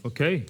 Okay,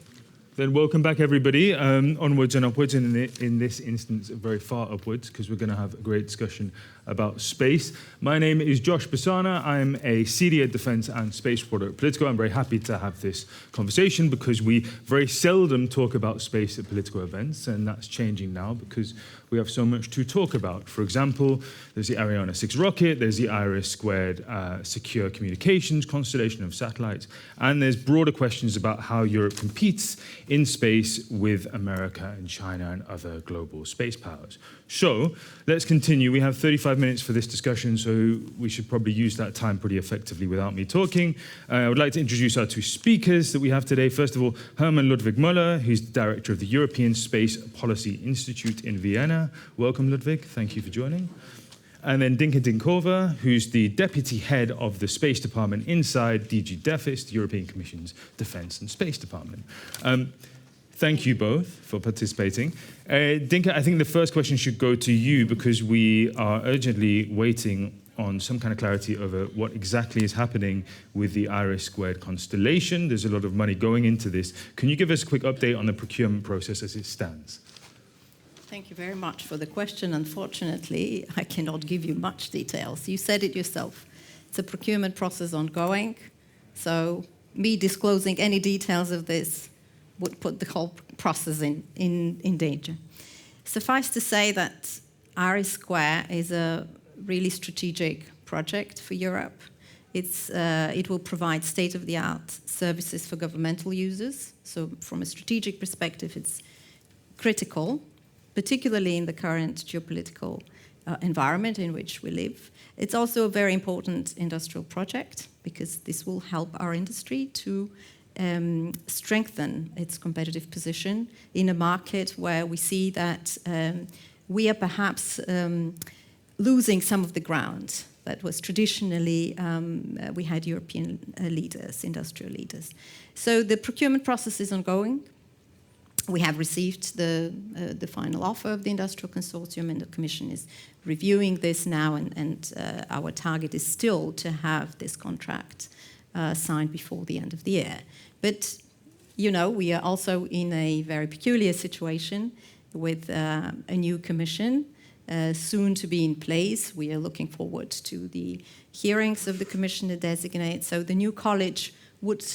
then welcome back everybody. Onwards and upwards, and in this instance, very far upwards, because we're going to have a great discussion about space. My name is Josh Basana. I'm a CD at Defense and Space Reporter at Politico. I'm very happy to have this conversation because we very seldom talk about space at political events, and that's changing now because we have so much to talk about. For example, there's the Ariane 6 rocket, there's the IRIS² secure communications constellation of satellites, and there's broader questions about how Europe competes in space with America and China and other global space powers. So let's continue. We have 35 minutes for this discussion, so we should probably use that time pretty effectively without me talking. I would like to introduce our two speakers that we have today. First of all, Hermann Ludwig Müller, who's director of the European Space Policy Institute in Vienna. Welcome, Ludwig. Thank you for joining. And then Dinka Dinkova, who's the deputy head of the Space Department inside DG DEFIS, the European Commission's Defense and Space Department. Thank you both for participating. Dinka, I think the first question should go to you because we are urgently waiting on some kind of clarity over what exactly is happening with the IRIS² constellation. There's a lot of money going into this. Can you give us a quick update on the procurement process as it stands? Thank you very much for the question. Unfortunately, I cannot give you much details. You said it yourself. It's a procurement process ongoing, so me disclosing any details of this would put the whole process in danger. Suffice to say that IRIS² is a really strategic project for Europe. It will provide state-of-the-art services for governmental users. So from a strategic perspective, it's critical, particularly in the current geopolitical environment in which we live. It's also a very important industrial project because this will help our industry to strengthen its competitive position in a market where we see that we are perhaps losing some of the ground that was traditionally, we had European leaders, industrial leaders. So the procurement process is ongoing. We have received the final offer of the industrial consortium, and the Commission is reviewing this now, and our target is still to have this contract signed before the end of the year. But, you know, we are also in a very peculiar situation with a new Commission soon to be in place. We are looking forward to the hearings of the Commissioner designate. So the new college would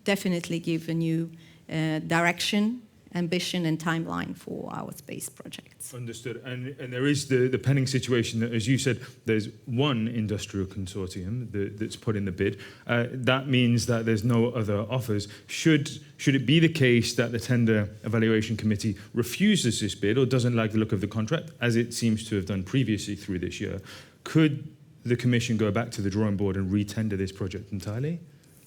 definitely give a new direction, ambition and timeline for our space projects. Understood. And there is the pending situation that, as you said, there's one industrial consortium that's put in the bid. That means that there's no other offers. Should it be the case that the Tender Evaluation Committee refuses this bid or doesn't like the look of the contract, as it seems to have done previously through this year, could the Commission go back to the drawing board and re-tender this project entirely?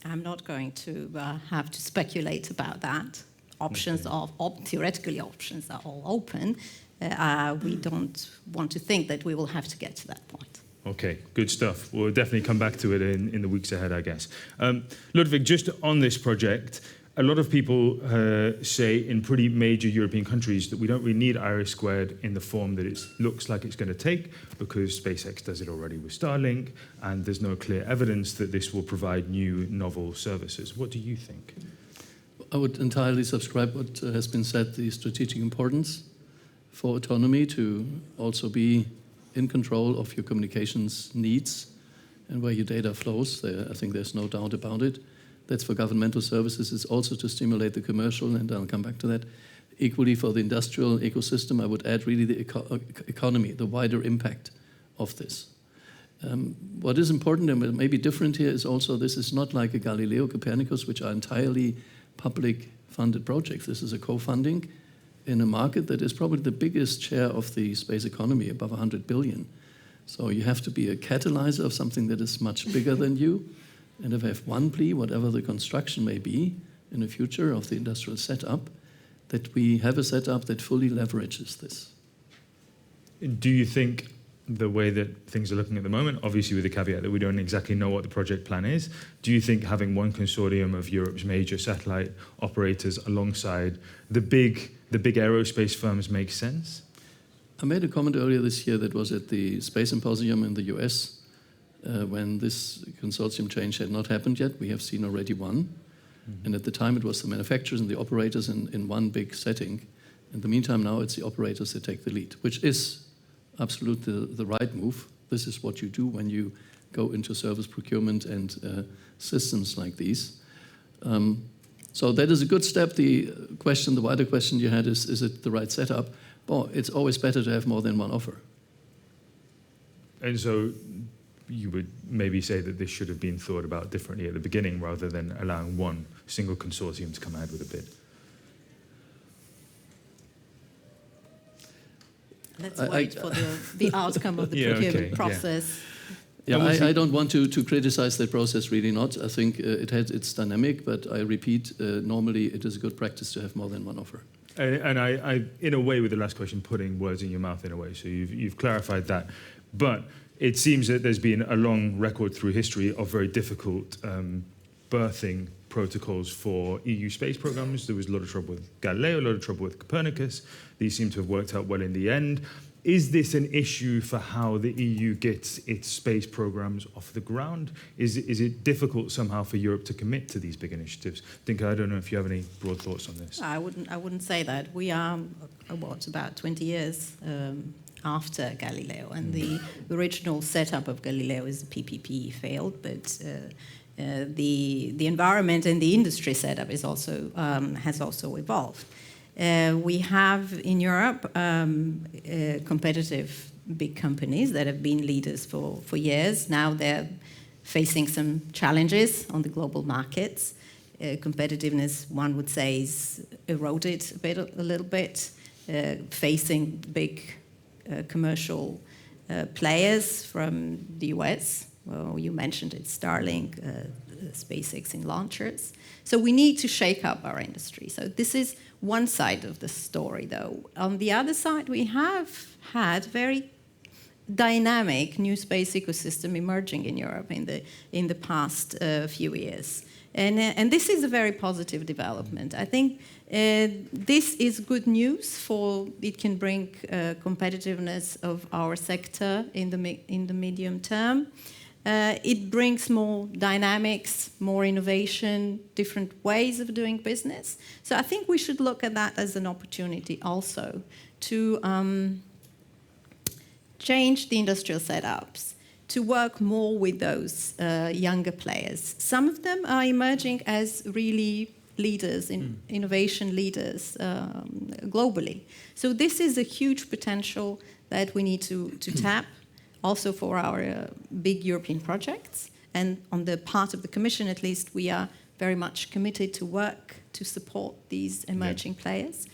I'm not going to have to speculate about that. Options are, theoretically options are all open. We don't want to think that we will have to get to that point. Okay, good stuff. We'll definitely come back to it in the weeks ahead, I guess. Ludwig, just on this project, a lot of people say in pretty major European countries that we don't really need IRIS² in the form that it looks like it's going to take because SpaceX does it already with Starlink, and there's no clear evidence that this will provide new novel services. What do you think? I would entirely subscribe what has been said, the strategic importance for autonomy to also be in control of your communications needs and where your data flows. I think there's no doubt about it. That's for governmental services. It's also to stimulate the commercial, and I'll come back to that. Equally for the industrial ecosystem, I would add really the economy, the wider impact of this. What is important and maybe different here is also this is not like a Galileo, Copernicus, which are entirely public-funded projects. This is a co-funding in a market that is probably the biggest share of the space economy, above 100 billion. So you have to be a catalyzer of something that is much bigger than you. And if I have one plea, whatever the construction may be in the future of the industrial setup, that we have a setup that fully leverages this. Do you think the way that things are looking at the moment, obviously with the caveat that we don't exactly know what the project plan is, do you think having one consortium of Europe's major satellite operators alongside the big aerospace firms makes sense? I made a comment earlier this year that was at the Space Symposium in the US when this consortium change had not happened yet. We have seen already one. And at the time, it was the manufacturers and the operators in one big setting. In the meantime, now it's the operators that take the lead, which is absolutely the right move. This is what you do when you go into service procurement and systems like these. So that is a good step. The wider question you had is it the right setup? Well, it's always better to have more than one offer. And so you would maybe say that this should have been thought about differently at the beginning rather than allowing one single consortium to come ahead with a bid. Let's wait for the outcome of the procurement process. Yeah, I don't want to criticize that process, really not. I think it had its dynamic, but I repeat, normally it is a good practice to have more than one offer. And I, in a way, with the last question, putting words in your mouth in a way, so you've clarified that. But it seems that there's been a long record through history of very difficult birthing protocols for EU space programs. There was a lot of trouble with Galileo, a lot of trouble with Copernicus. These seem to have worked out well in the end. Is this an issue for how the EU gets its space programs off the ground? Is it difficult somehow for Europe to commit to these big initiatives? Dinka, I don't know if you have any broad thoughts on this. I wouldn't say that. We are, about 20 years after Galileo, and the original setup of Galileo is the PPP failed, but the environment and the industry setup is also has also evolved. We have in Europe competitive big companies that have been leaders for years. Now they're facing some challenges on the global markets. Competitiveness, one would say, is eroded a little bit, facing big commercial players from the US. Well, you mentioned it, Starlink, SpaceX in launchers. So we need to shake up our industry. So this is one side of the story, though. On the other side, we have had very dynamic new space ecosystem emerging in Europe in the past few years. And this is a very positive development. I think this is good news for, it can bring competitiveness of our sector in the medium term. It brings more dynamics, more innovation, different ways of doing business. So I think we should look at that as an opportunity also to change the industrial setups, to work more with those younger players. Some of them are emerging as really leaders, innovation leaders globally. So this is a huge potential that we need to tap, also for our big European projects. And on the part of the Commission, at least, we are very much committed to work to support these emerging players.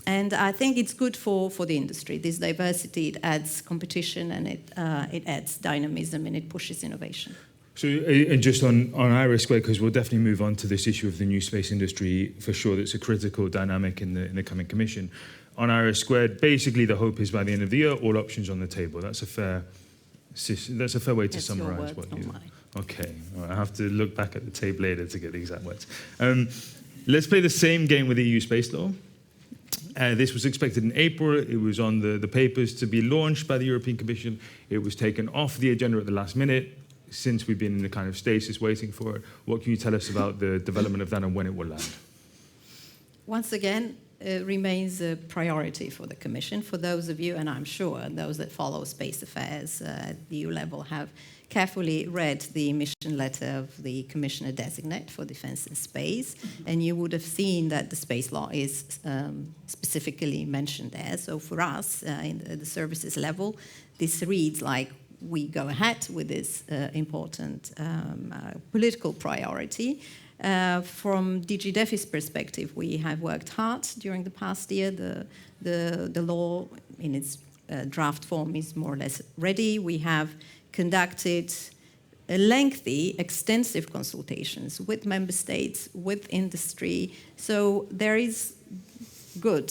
And I think it's good for the industry. This diversity, it adds competition, and it adds dynamism, and it pushes innovation. So, and just on EuroSphere, because we'll definitely move on to this issue of the new space industry, for sure that's a critical dynamic in the coming Commission. On EuroSphere, basically the hope is by the end of the year, all options on the table. That's a fair way to summarize what you... Okay, I have to look back at the tape later to get the exact words. Let's play the same game with the EU space law. This was expected in April. It was on the papers to be launched by the European Commission. It was taken off the agenda at the last minute. Since we've been in a kind of stasis waiting for it, what can you tell us about the development of that and when it will land? Once again, it remains a priority for the Commission. For those of you, and I'm sure those that follow space affairs at the EU level have carefully read the mission letter of the Commissioner Designate for Defence and Space, and you would have seen that the space law is specifically mentioned there. So for us, at the services level, this reads like we go ahead with this important political priority. From DG DEFI's perspective, we have worked hard during the past year. The law in its draft form is more or less ready. We have conducted a lengthy, extensive consultations with member states, with industry. So there is good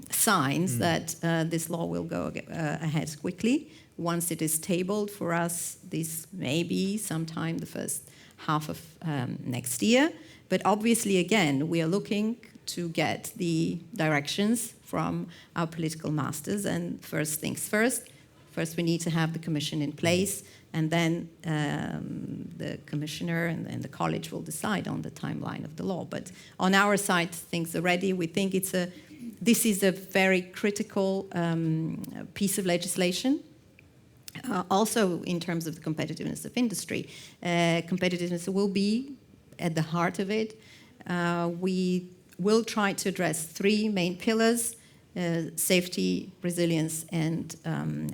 signs that this law will go ahead quickly. Once it is tabled for us, this may be sometime the first half of next year. But obviously, again, we are looking to get the directions from our political masters. And first things first, we need to have the Commission in place And then the commissioner and the college will decide on the timeline of the law. But on our side, things are ready. We think this is a very critical piece of legislation. Also, in terms of the competitiveness of industry, competitiveness will be at the heart of it. We will try to address three main pillars: safety, resilience, and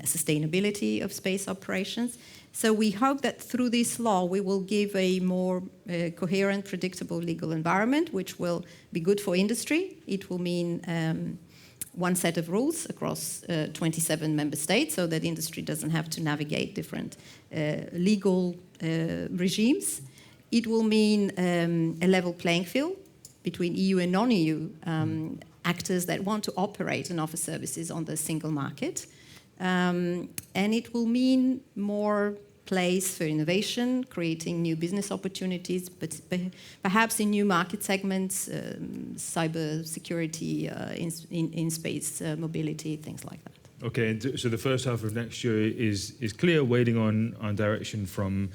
sustainability of space operations. So we hope that through this law we will give a more coherent, predictable legal environment, which will be good for industry. It will mean one set of rules across 27 member states, so that industry doesn't have to navigate different legal regimes. It will mean a level playing field between EU and non-EU actors that want to operate and offer services on the single market. And it will mean more place for innovation, creating new business opportunities, but perhaps in new market segments, cyber security, in space mobility, things like that. Okay, and so the first half of next year is clear, waiting on direction from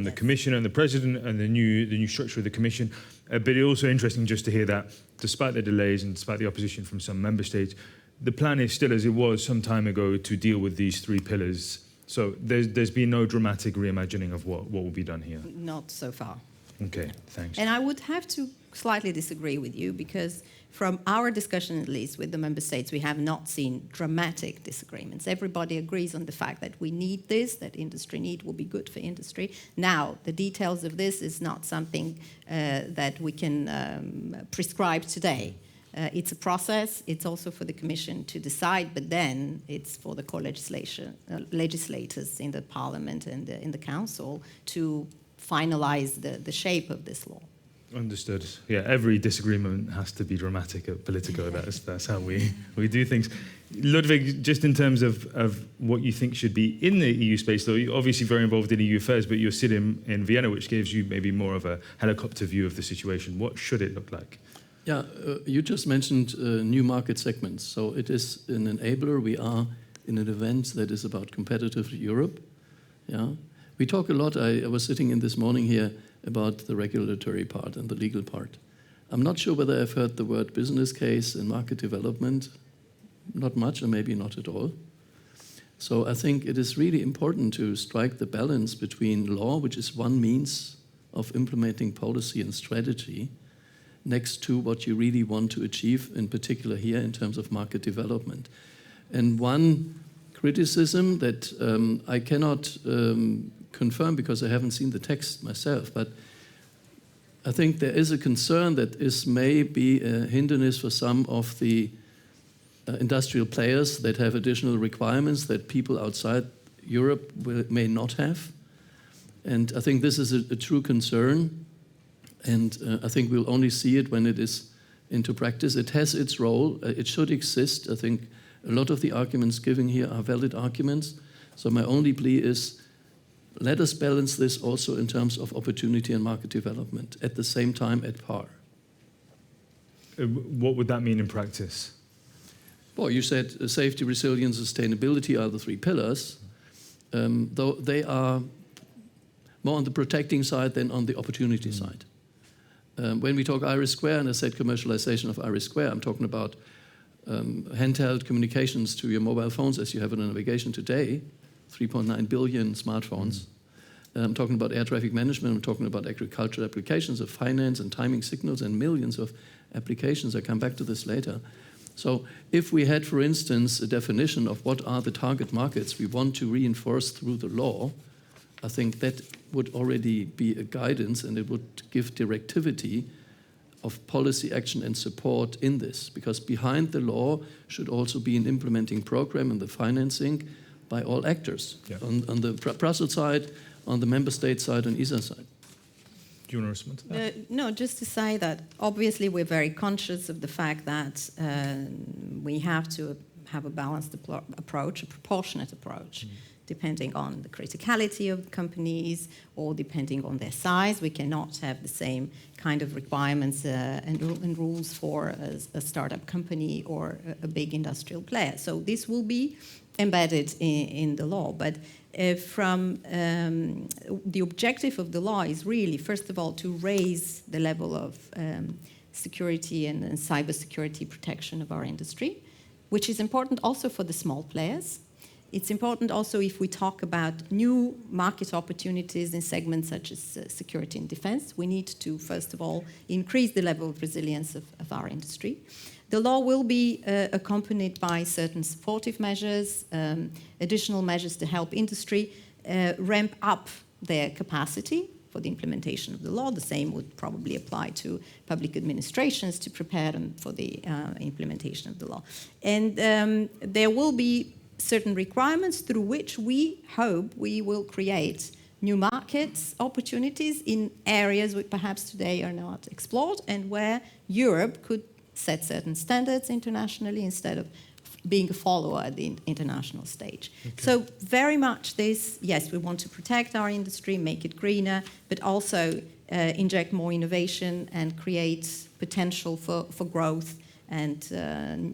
the Commission and the President and the new structure of the Commission. But it's also interesting just to hear that, despite the delays and despite the opposition from some member states, the plan is still as it was some time ago to deal with these three pillars. So there's been no dramatic reimagining of what will be done here? Not so far. Okay, thanks. And I would have to slightly disagree with you, because from our discussion, at least, with the member states, we have not seen dramatic disagreements. Everybody agrees on the fact that we need this, that industry need will be good for industry. Now, the details of this is not something that we can prescribe today. It's a process. It's also for the Commission to decide, but then it's for the legislators in the Parliament and in the Council to finalize the shape of this law. Understood. Yeah, every disagreement has to be dramatic at Politico. That's how we do things. Ludwig, just in terms of what you think should be in the EU space, though, you're obviously very involved in EU affairs, but you're sitting in Vienna, which gives you maybe more of a helicopter view of the situation. What should it look like? Yeah, you just mentioned new market segments. So it is an enabler. We are in an event that is about competitive Europe. Yeah, we talk a lot. I was sitting in this morning here about the regulatory part and the legal part. I'm not sure whether I've heard the word business case and market development. Not much, or maybe not at all. So I think it is really important to strike the balance between law, which is one means of implementing policy and strategy, next to what you really want to achieve, in particular here in terms of market development. And one criticism that I cannot confirm because I haven't seen the text myself, but I think there is a concern that this may be a hindrance for some of the industrial players that have additional requirements that people outside Europe may not have. And I think this is a true concern. And I think we'll only see it when it is into practice. It has its role. It should exist. I think a lot of the arguments given here are valid arguments. So my only plea is, let us balance this also in terms of opportunity and market development at the same time at par. What would that mean in practice? Well, you said safety, resilience, sustainability are the three pillars, though they are more on the protecting side than on the opportunity side. When we talk EuroSphere, and I said commercialization of EuroSphere, I'm talking about handheld communications to your mobile phones as you have in a navigation today, 3.9 billion smartphones. I'm talking about air traffic management, I'm talking about agricultural applications of finance and timing signals and millions of applications. I come back to this later. So if we had, for instance, a definition of what are the target markets we want to reinforce through the law, I think that would already be a guidance, and it would give directivity of policy action and support in this, because behind the law should also be an implementing program and the financing by all actors, on the Brussels side, on the member state side, and ESA side. Do you want to respond to that? No, just to say that obviously we're very conscious of the fact that we have to have a balanced approach, a proportionate approach, depending on the criticality of companies or depending on their size. We cannot have the same kind of requirements and rules for a startup company or a big industrial player. So this will be embedded in the law. But the objective of the law is really, first of all, to raise the level of security and cybersecurity protection of our industry, which is important also for the small players. It's important also if we talk about new market opportunities in segments such as security and defense. We need to, first of all, increase the level of resilience of our industry. The law will be accompanied by certain supportive measures, additional measures to help industry ramp up their capacity for the implementation of the law. The same would probably apply to public administrations to prepare them for the implementation of the law. And there will be certain requirements through which we hope we will create new markets opportunities in areas which perhaps today are not explored, and where Europe could set certain standards internationally instead of being a follower at the international stage. Okay. So very much this, yes, we want to protect our industry, make it greener, but also inject more innovation and create potential for growth and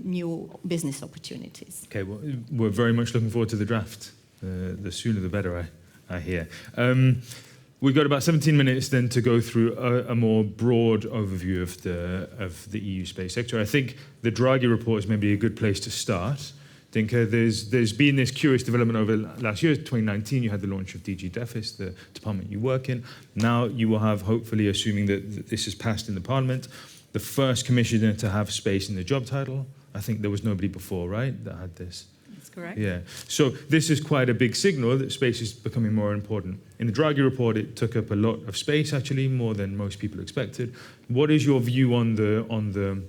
new business opportunities. Okay, well, we're very much looking forward to the draft. The sooner the better, I hear. We've got about 17 minutes then to go through a more broad overview of the EU space sector. I think the Draghi report is maybe a good place to start. I think there's been this curious development over last year, 2019, you had the launch of DG DEFIS, the department you work in. Now you will have, hopefully, assuming that this is passed in the Parliament, the first commissioner to have space in the job title. I think there was nobody before, right, that had this? That's correct. Yeah. So this is quite a big signal that space is becoming more important. In the Draghi report, it took up a lot of space, actually, more than most people expected. What is your view on the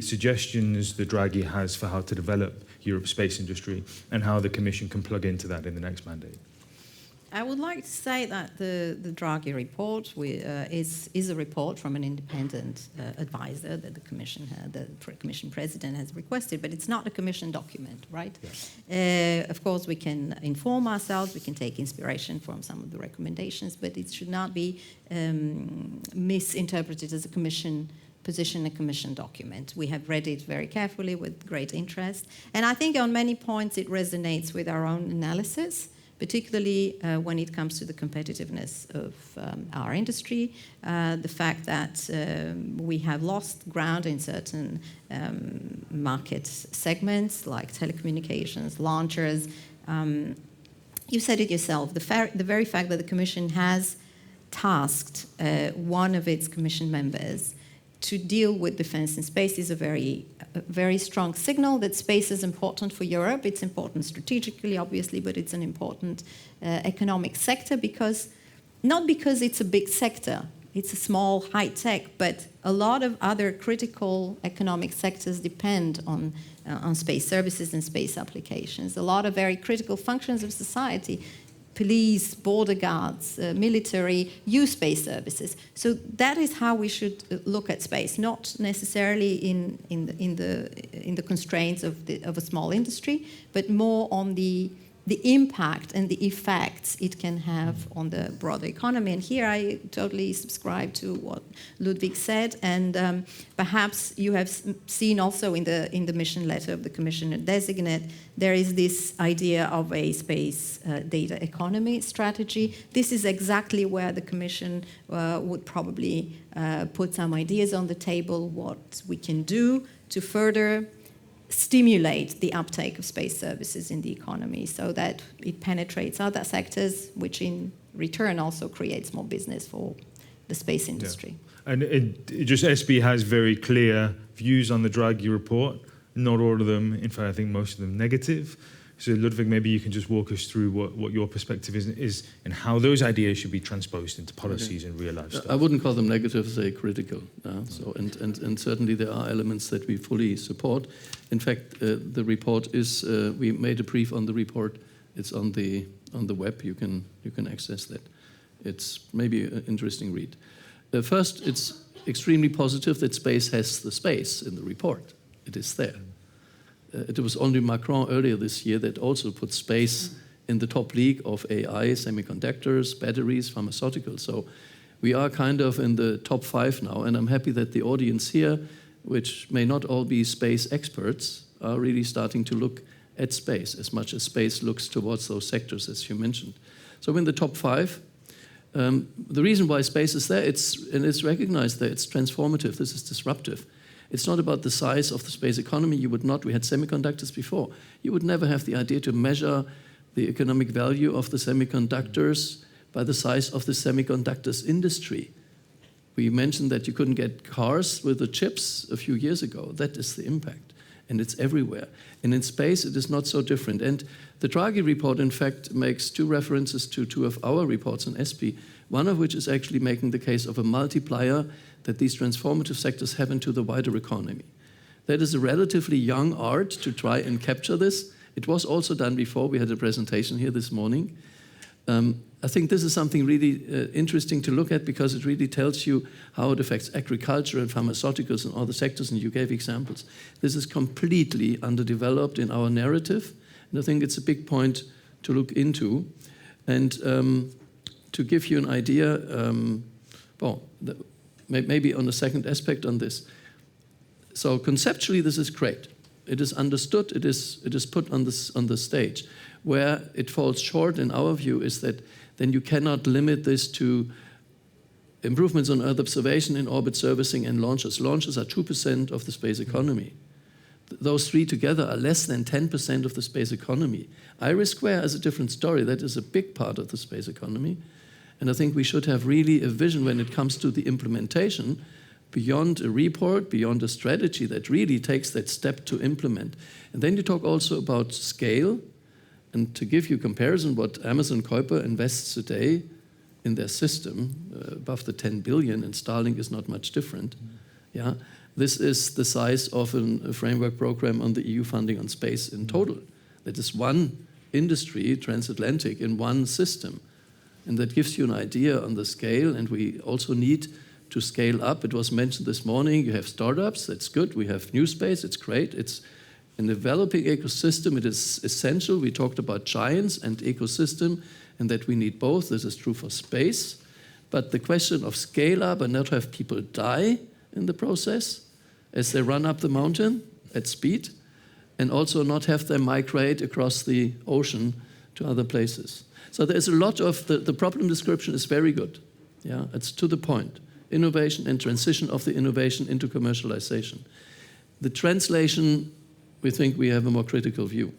suggestions that Draghi has for how to develop Europe's space industry and how the Commission can plug into that in the next mandate? I would like to say that the Draghi report is a report from an independent advisor that the Commission President has requested, but it's not a Commission document, right? Yes. Of course, we can inform ourselves, we can take inspiration from some of the recommendations, but it should not be misinterpreted as a Commission position, a Commission document. We have read it very carefully with great interest, and I think on many points it resonates with our own analysis, particularly when it comes to the competitiveness of our industry, the fact that we have lost ground in certain market segments like telecommunications, launchers. You said it yourself, the very fact that the Commission has tasked one of its Commission members to deal with defense and space is a very strong signal that space is important for Europe. It's important strategically, obviously, but it's an important economic sector not because it's a big sector, it's a small high tech, but a lot of other critical economic sectors depend on space services and space applications. A lot of very critical functions of society, police, border guards, military, use space services. So that is how we should look at space, not necessarily in the constraints of a small industry, but more on the impact and the effects it can have on the broader economy. And here I totally subscribe to what Ludwig said, and perhaps you have seen also in the mission letter of the Commissioner Designate, there is this idea of a space data economy strategy. This is exactly where the Commission would probably put some ideas on the table, what we can do to further stimulate the uptake of space services in the economy so that it penetrates other sectors, which in return also creates more business for the space industry. Yeah. And it just SB has very clear views on the Draghi report, not all of them, in fact I think most of them negative. So Ludwig, maybe you can just walk us through what your perspective is and how those ideas should be transposed into policies and real life stuff. I wouldn't call them negative, say critical. So and certainly there are elements that we fully support. In fact, the report is we made a brief on the report. It's on the web. You can access that. It's maybe an interesting read. First, it's extremely positive that space has the space in the report. It is there. It was only Macron earlier this year that also put space in the top league of AI, semiconductors, batteries, pharmaceuticals. So we are kind of in the top 5 now, and I'm happy that the audience here, which may not all be space experts, are really starting to look at space, as much as space looks towards those sectors, as you mentioned. So in the top 5, the reason why space is there, it's recognized that it's transformative, this is disruptive. It's not about the size of the space economy. We had semiconductors before. You would never have the idea to measure the economic value of the semiconductors by the size of the semiconductors industry. We mentioned that you couldn't get cars with the chips a few years ago. That is the impact, and it's everywhere. And in space, it is not so different. And the Draghi report, in fact, makes 2 references to 2 of our reports on SP, one of which is actually making the case of a multiplier that these transformative sectors have into the wider economy. That is a relatively young art to try and capture this. It was also done before. We had a presentation here this morning. I think this is something really interesting to look at because it really tells you how it affects agriculture and pharmaceuticals and all the sectors, and you gave examples. This is completely underdeveloped in our narrative, and I think it's a big point to look into. And to give you an idea, maybe on the second aspect on this. So conceptually, this is great. It is understood, it is put on the stage. Where it falls short, in our view, is that then you cannot limit this to improvements on Earth observation, in-orbit servicing, and launches. Launches are 2% of the space economy. Those 3 together are less than 10% of the space economy. IRIS² is a different story. That is a big part of the space economy. And I think we should have really a vision when it comes to the implementation beyond a report, beyond a strategy that really takes that step to implement. And then you talk also about scale. And to give you comparison, what Amazon Kuiper invests today in their system, above the 10 billion, and Starlink is not much different. Yeah, this is the size of a framework program on the EU funding on space in total. That is one industry, transatlantic, in one system. And that gives you an idea on the scale, and we also need to scale up. It was mentioned this morning, you have startups, that's good. We have new space, it's great. It's in the developing ecosystem, it is essential. We talked about giants and ecosystem, and that we need both. This is true for space. But the question of scale up and not have people die in the process as they run up the mountain at speed, and also not have them migrate across the ocean to other places. So there's a lot of, the problem description is very good. Yeah, it's to the point. Innovation and transition of the innovation into commercialization. The translation, we think we have a more critical view.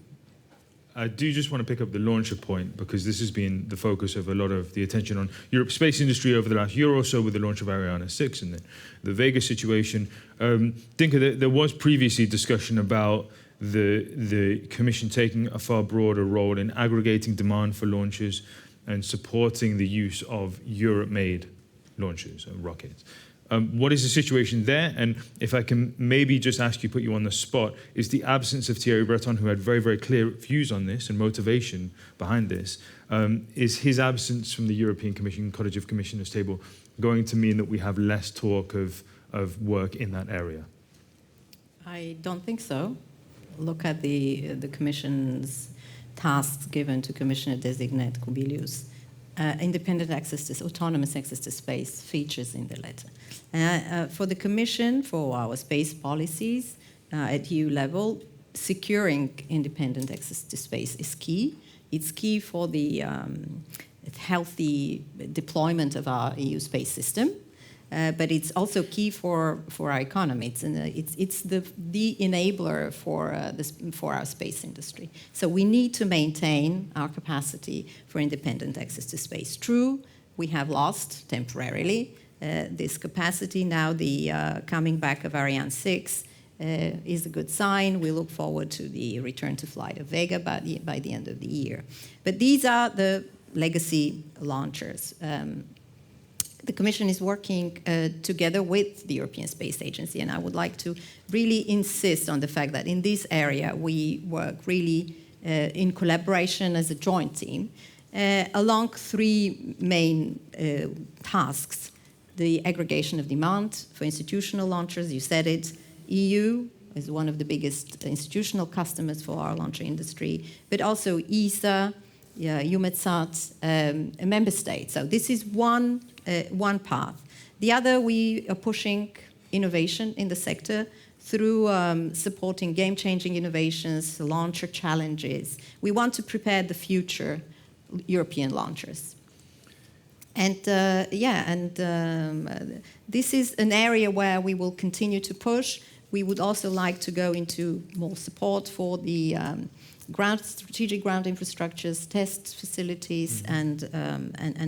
I do just want to pick up the launcher point because this has been the focus of a lot of the attention on Europe's space industry over the last year or so with the launch of Ariane 6 and the Vega situation. Dinka, there was previously discussion about the Commission taking a far broader role in aggregating demand for launches and supporting the use of Europe-made launchers and rockets. What is the situation there? And if I can maybe just ask you, put you on the spot, is the absence of Thierry Breton, who had very, very clear views on this and motivation behind this, is his absence from the European Commission, College of Commissioners table, going to mean that we have less talk of work in that area? I don't think so. Look at the Commission's tasks given to Commissioner-designate Kubilius. Independent access to autonomous access to space features in the letter. For the Commission, for our space policies at EU level, securing independent access to space is key. It's key for the healthy deployment of our EU space system, but it's also key for our economy. It's the enabler for our space industry. So we need to maintain our capacity for independent access to space. True, we have lost temporarily this capacity. Now the coming back of Ariane 6 is a good sign. We look forward to the return to flight of Vega by the end of the year. But these are the legacy launchers. The Commission is working together with the European Space Agency, and I would like to really insist on the fact that in this area we work really in collaboration as a joint team along 3 main tasks. The aggregation of demand for institutional launchers, you said it. EU is one of the biggest institutional customers for our launcher industry, but also ESA, EUMETSAT, member states. So this is one path. The other, we are pushing innovation in the sector through supporting game-changing innovations, launcher challenges. We want to prepare the future European launchers. And this is an area where we will continue to push. We would also like to go into more support for the strategic ground infrastructures, test facilities, and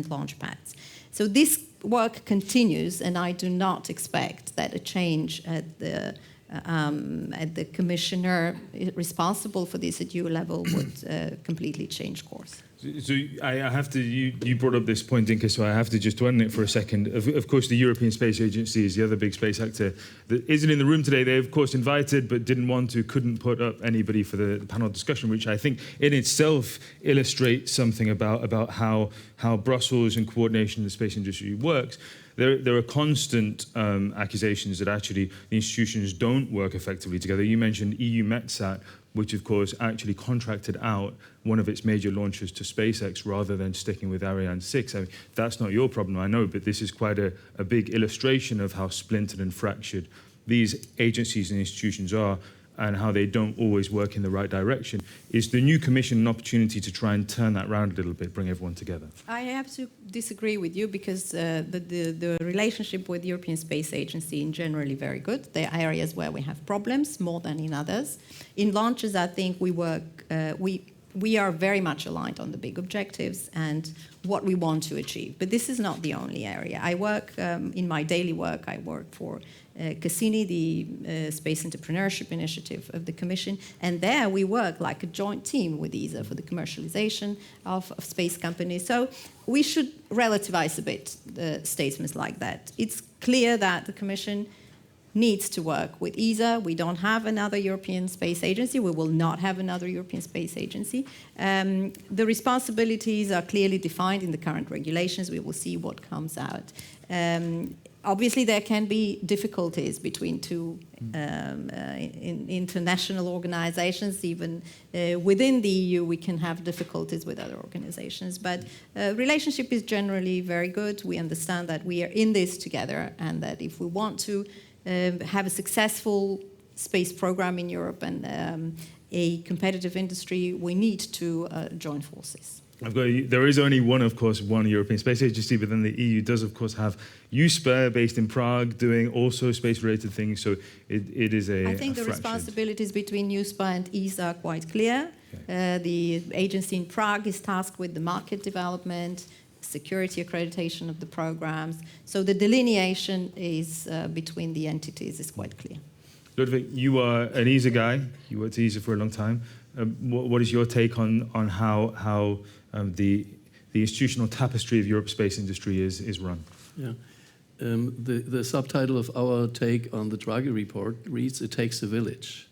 launch pads. So this work continues, and I do not expect that a change at the commissioner responsible for this at EU level would completely change course. So I have to, you brought up this point, Inka, so I have to just dwell on it for a second. Of course, the European Space Agency is the other big space actor that isn't in the room today. They, of course, invited, but didn't want to, couldn't put up anybody for the panel discussion, which I think in itself illustrates something about how Brussels and coordination in the space industry works. There are constant accusations that actually the institutions don't work effectively together. You mentioned EU METSAT, which of course actually contracted out one of its major launchers to SpaceX rather than sticking with Ariane 6. I mean, that's not your problem, I know, but this is quite a big illustration of how splintered and fractured these agencies and institutions are, and how they don't always work in the right direction. Is the new Commission an opportunity to try and turn that around a little bit, bring everyone together? I have to disagree with you because the relationship with the European Space Agency is generally very good. There are areas where we have problems more than in others. In launches, I think we are very much aligned on the big objectives and what we want to achieve. But this is not the only area. I work, in my daily work, I work for Cassini, the Space Entrepreneurship Initiative of the Commission, and there we work like a joint team with ESA for the commercialization of space companies. So we should relativize a bit statements like that. It's clear that the Commission needs to work with ESA. We don't have another European Space Agency. We will not have another European Space Agency. The responsibilities are clearly defined in the current regulations. We will see what comes out. Obviously, there can be difficulties between two international organizations. Even within the EU, we can have difficulties with other organizations. But relationship is generally very good. We understand that we are in this together, and that if we want to have a successful space program in Europe and a competitive industry, we need to join forces. There is only one European Space Agency, but then the EU does, of course, have EuroSphere based in Prague doing also space-related things, so it is a I think the responsibilities between EuroSphere and ESA are quite clear. Okay. The agency in Prague is tasked with the market development, security accreditation of the programs, so the delineation is between the entities is quite clear. Ludwig, you are an ESA guy. You worked at ESA for a long time. What is your take on how the institutional tapestry of Europe's space industry is run? Yeah. The subtitle of our take on the Draghi report reads, "It takes a village."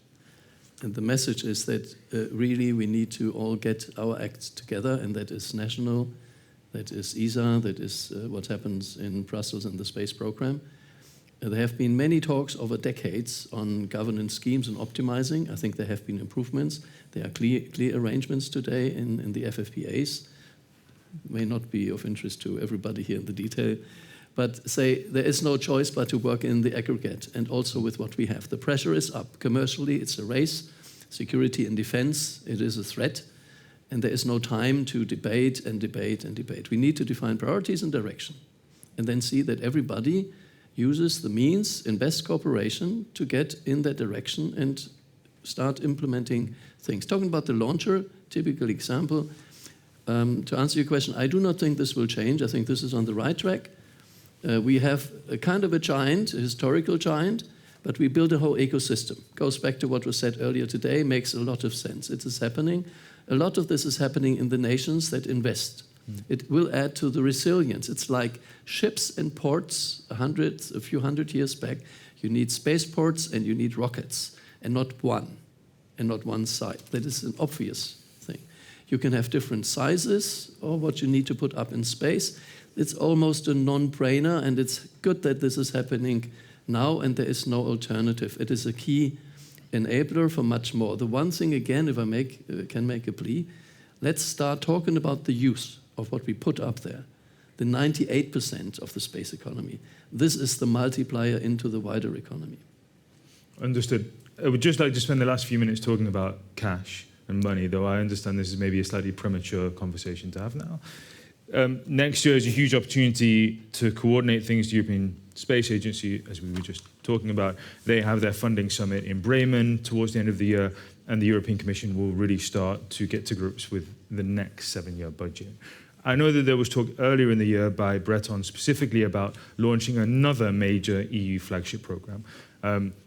And the message is that really we need to all get our acts together, and that is national, that is ESA, that is what happens in Brussels and the space program. There have been many talks over decades on governance schemes and optimizing. I think there have been improvements. There are clear arrangements today in the FFPAs. May not be of interest to everybody here in the detail, but say there is no choice but to work in the aggregate and also with what we have. The pressure is up. Commercially, it's a race. Security and defense, it is a threat. And there is no time to debate and debate and debate. We need to define priorities and direction and then see that everybody uses the means in best cooperation to get in that direction and start implementing things. Talking about the launcher, typical example, to answer your question, I do not think this will change. I think this is on the right track. We have a kind of a giant, a historical giant, but we build a whole ecosystem. Goes back to what was said earlier today, makes a lot of sense. It is happening. A lot of this is happening in the nations that invest. It will add to the resilience. It's like ships and ports a few hundred years back. You need spaceports and you need rockets, and not one site. That is an obvious thing. You can have different sizes or what you need to put up in space. It's almost a non-brainer, and it's good that this is happening now, and there is no alternative. It is a key enabler for much more. The one thing, again, if I can make a plea, let's start talking about the use of what we put up there. the 98% of the space economy. This is the multiplier into the wider economy. Understood. I would just like to spend the last few minutes talking about cash and money, though I understand this is maybe a slightly premature conversation to have now. Next year is a huge opportunity to coordinate things. The European Space Agency, as we were just talking about, they have their funding summit in Bremen towards the end of the year, and the European Commission will really start to get to grips with the next 7-year budget. I know that there was talk earlier in the year by Breton specifically about launching another major EU flagship program.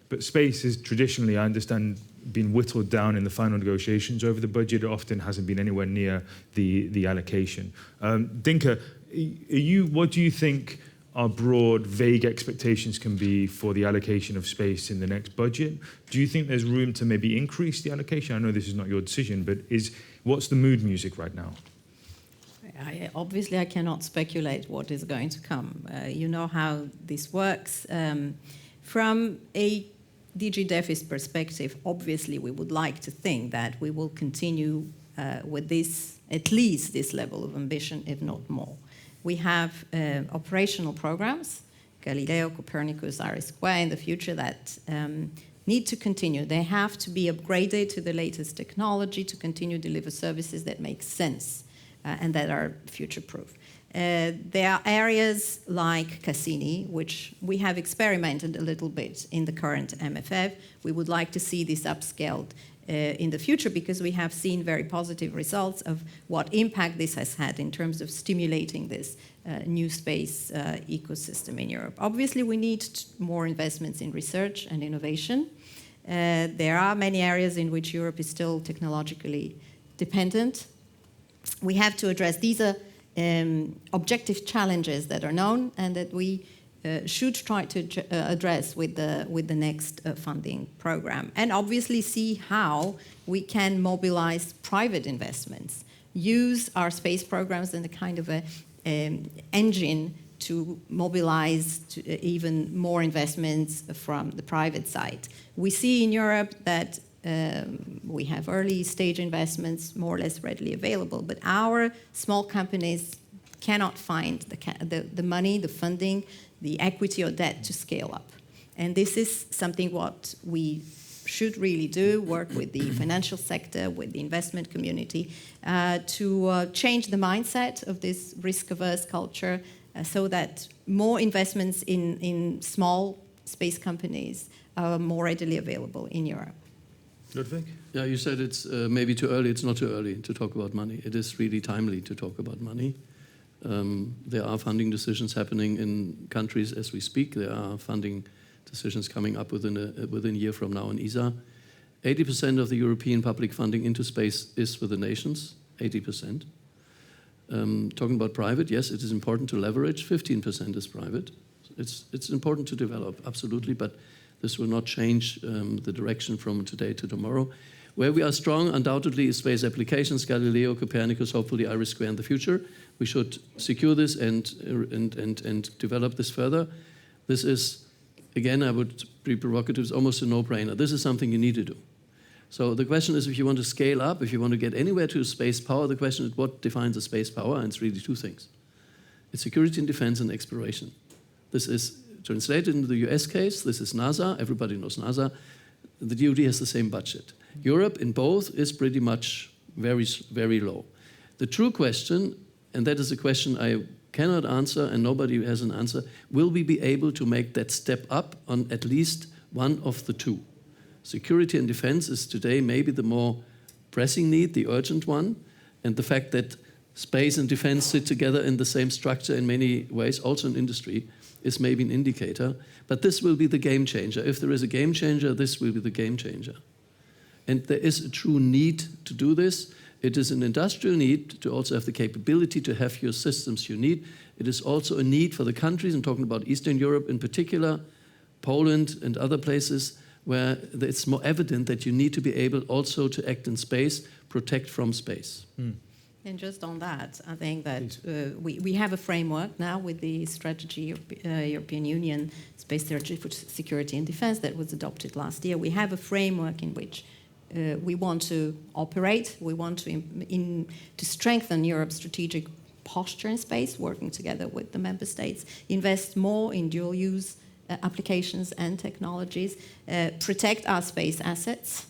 But space is traditionally, I understand, been whittled down in the final negotiations over the budget. It often hasn't been anywhere near the allocation. Dinka, what do you think our broad, vague expectations can be for the allocation of space in the next budget? Do you think there's room to maybe increase the allocation? I know this is not your decision, but what's the mood music right now? Obviously, I cannot speculate what is going to come. You know how this works. From a DG DEFI's perspective, obviously, we would like to think that we will continue with this, at least this level of ambition, if not more. We have operational programs, Galileo, Copernicus, IRIS Square in the future that need to continue. They have to be upgraded to the latest technology to continue to deliver services that make sense and that are future-proof. There are areas like Cassini, which we have experimented a little bit in the current MFF. We would like to see this upscaled in the future because we have seen very positive results of what impact this has had in terms of stimulating this new space ecosystem in Europe. Obviously, we need more investments in research and innovation. There are many areas in which Europe is still technologically dependent. We have to address these are objective challenges that are known and that we should try to address with the next funding program, and obviously see how we can mobilize private investments, use our space programs in a kind of engine to mobilize even more investments from the private side. We see in Europe that we have early stage investments more or less readily available, but our small companies cannot find the money, the funding, the equity or debt to scale up. And this is something what we should really do, work with the financial sector, with the investment community, to change the mindset of this risk-averse culture so that more investments in small space companies are more readily available in Europe. Ludwig? Yeah, you said it's maybe too early. It's not too early to talk about money. It is really timely to talk about money. There are funding decisions happening in countries as we speak. There are funding decisions coming up within a year from now in ESA. 80% of the European public funding into space is with the nations, 80%. Talking about private, yes, it is important to leverage. 15% is private. It's important to develop, absolutely, but this will not change the direction from today to tomorrow. Where we are strong, undoubtedly, is space applications, Galileo, Copernicus, hopefully IRIS Square in the future. We should secure this and develop this further. This is, again, I would be provocative, it's almost a no-brainer. This is something you need to do. So the question is, if you want to scale up, if you want to get anywhere to space power, the question is what defines a space power? And it's really two things. It's security and defense and exploration. This is translated into the US case. This is NASA. Everybody knows NASA. The DoD has the same budget. Europe in both is pretty much very, very low. The true question, and that is a question I cannot answer and nobody has an answer, will we be able to make that step up on at least one of the two? Security and defense is today maybe the more pressing need, the urgent one, and the fact that space and defense sit together in the same structure in many ways, also in industry, is maybe an indicator. But this will be the game changer. If there is a game changer, this will be the game changer. And there is a true need to do this. It is an industrial need to also have the capability to have your systems you need. It is also a need for the countries, I'm talking about Eastern Europe in particular, Poland and other places, where it's more evident that you need to be able also to act in space, protect from space. And just on that, I think that we have a framework now with the strategy, European Union Space Strategy for Security and Defense that was adopted last year. We have a framework in which we want to operate. We want to strengthen Europe's strategic posture in space, working together with the member states, invest more in dual-use applications and technologies, protect our space assets,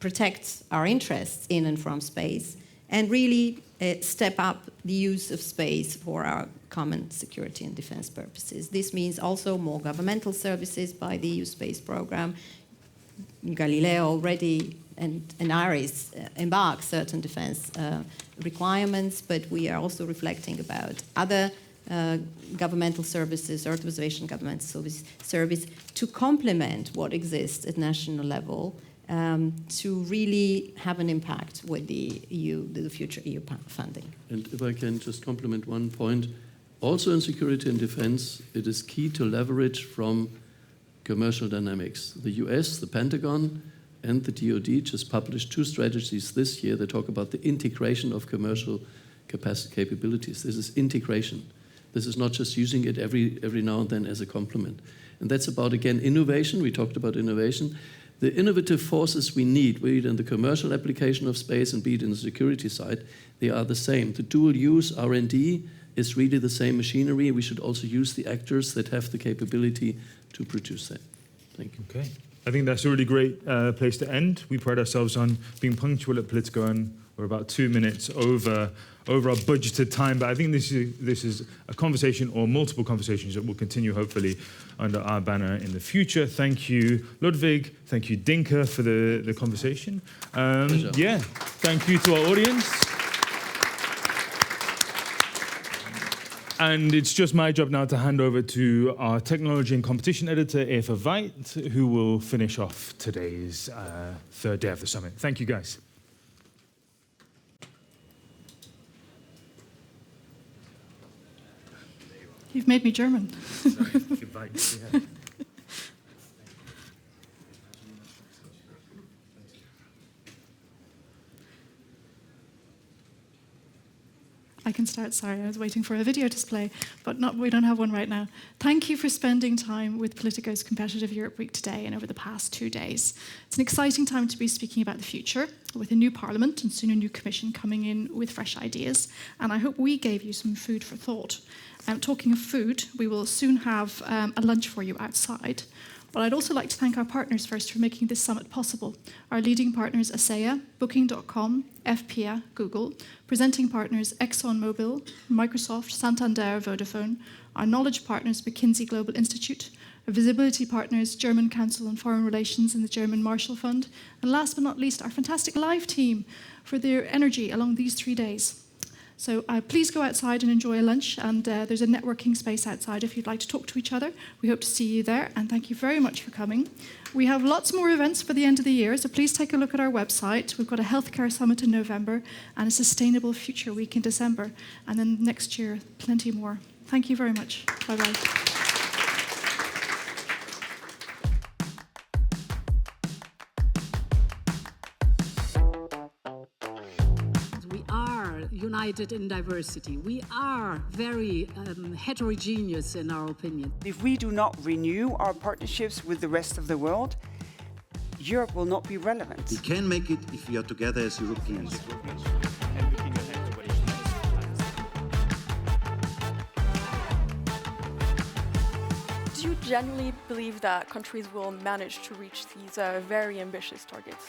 protect our interests in and from space, and really step up the use of space for our common security and defense purposes. This means also more governmental services by the EU space program. Galileo already and IRIS embark certain defense requirements, but we are also reflecting about other governmental services, Earth observation governmental service to complement what exists at national level to really have an impact with the EU, the future EU funding. And if I can just complement one point, also in security and defense, it is key to leverage from commercial dynamics. The US, the Pentagon, and the DoD just published 2 strategies this year that talk about the integration of commercial capabilities. This is integration. This is not just using it every now and then as a complement. And that's about, again, innovation. We talked about innovation. The innovative forces we need, be it in the commercial application of space and be it in the security side, they are the same. The dual-use R&D is really the same machinery. We should also use the actors that have the capability to produce that. Thank you. Okay. I think that's a really great place to end. We pride ourselves on being punctual at Politico, and we're about 2 minutes over our budgeted time. But I think this is a conversation, or multiple conversations, that will continue hopefully under our banner in the future. Thank you, Ludwig. Thank you, Dinka, for the conversation. Yeah, thank you to our audience. And it's just my job now to hand over to our technology and competition editor, Eva Veit, who will finish off today's third day of the summit. Thank you, guys. You've made me German. Yeah. I can start, sorry, I was waiting for a video display, but we don't have one right now. Thank you for spending time with Politico's Competitive Europe Week today and over the past 2 days. It's an exciting time to be speaking about the future, with a new parliament and soon a new commission coming in with fresh ideas, and I hope we gave you some food for thought. Talking of food, we will soon have a lunch for you outside. But I'd also like to thank our partners first for making this summit possible. Our leading partners, ASEA, Booking.com, FPA, Google, presenting partners, ExxonMobil, Microsoft, Santander, Vodafone, our knowledge partners, McKinsey Global Institute, our visibility partners, German Council on Foreign Relations and the German Marshall Fund, and last but not least, our fantastic live team for their energy along these 3 days. So please go outside and enjoy a lunch, and there's a networking space outside if you'd like to talk to each other. We hope to see you there, and thank you very much for coming. We have lots more events for the end of the year, so please take a look at our website. We've got a healthcare summit in November and a sustainable future week in December, and then next year, plenty more. Thank you very much. Bye-bye. United in diversity. We are very heterogeneous in our opinion. If we do not renew our partnerships with the rest of the world, Europe will not be relevant. We can make it if we are together as Europeans. Do you genuinely believe that countries will manage to reach these very ambitious targets?